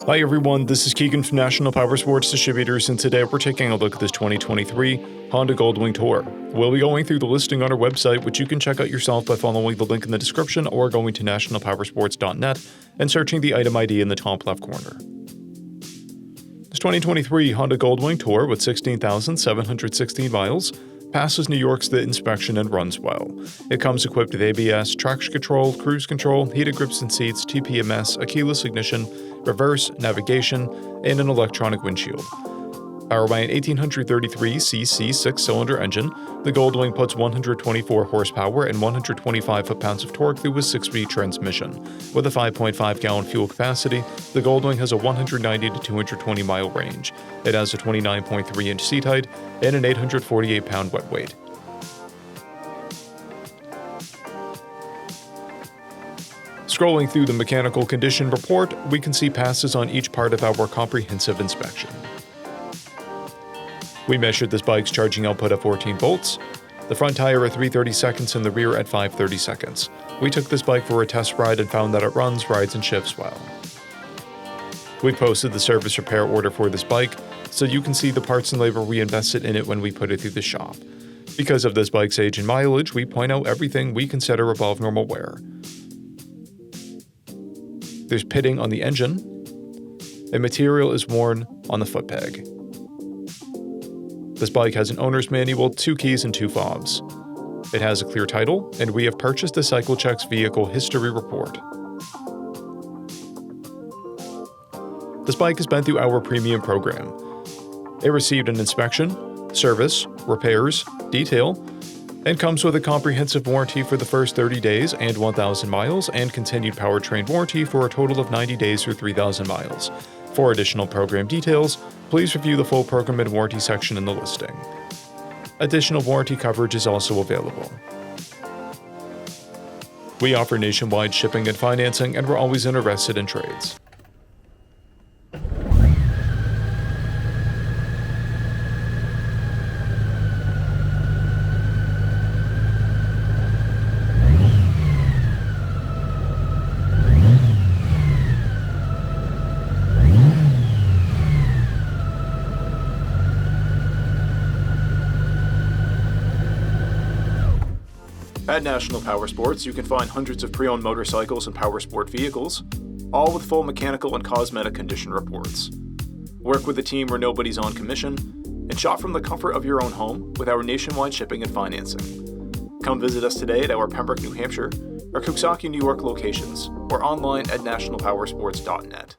Hi everyone, this is Keegan from National Powersports Distributors, and today we're taking a look at this 2023 Honda Goldwing Tour. We'll be going through the listing on our website, which you can check out yourself by following the link in the description or going to nationalpowersports.net and searching the item ID in the top left corner. This 2023 Honda Goldwing Tour with 16,716 miles passes New York State inspection and runs well. It comes equipped with ABS, traction control, cruise control, heated grips and seats, TPMS, a keyless ignition, reverse, navigation, and an electronic windshield. Powered by an 1833cc six-cylinder engine, the Goldwing puts 124 horsepower and 125 foot-pounds of torque through a 6-speed transmission. With a 5.5-gallon fuel capacity, the Goldwing has a 190 to 220-mile range. It has a 29.3-inch seat height and an 848-pound wet weight. Scrolling through the mechanical condition report, we can see passes on each part of our comprehensive inspection. We measured this bike's charging output at 14 volts, the front tire at 3/32 and the rear at 5/32. We took this bike for a test ride and found that it runs, rides, and shifts well. We posted the service repair order for this bike, so you can see the parts and labor we invested in it when we put it through the shop. Because of this bike's age and mileage, we point out everything we consider above normal wear. There's pitting on the engine, and material is worn on the foot peg. This bike has an owner's manual, 2 keys, and 2 fobs. It has a clear title, and we have purchased the CycleCheck's vehicle history report. This bike has been through our premium program. It received an inspection, service, repairs, detail, and comes with a comprehensive warranty for the first 30 days and 1,000 miles, and continued powertrain warranty for a total of 90 days or 3,000 miles. For additional program details, please review the full program and warranty section in the listing. Additional warranty coverage is also available. We offer nationwide shipping and financing, and we're always interested in trades. At National Powersports, you can find hundreds of pre-owned motorcycles and powersport vehicles, all with full mechanical and cosmetic condition reports. Work with a team where nobody's on commission, and shop from the comfort of your own home with our nationwide shipping and financing. Come visit us today at our Pembroke, New Hampshire, or Coxsackie, New York locations, or online at nationalpowersports.net.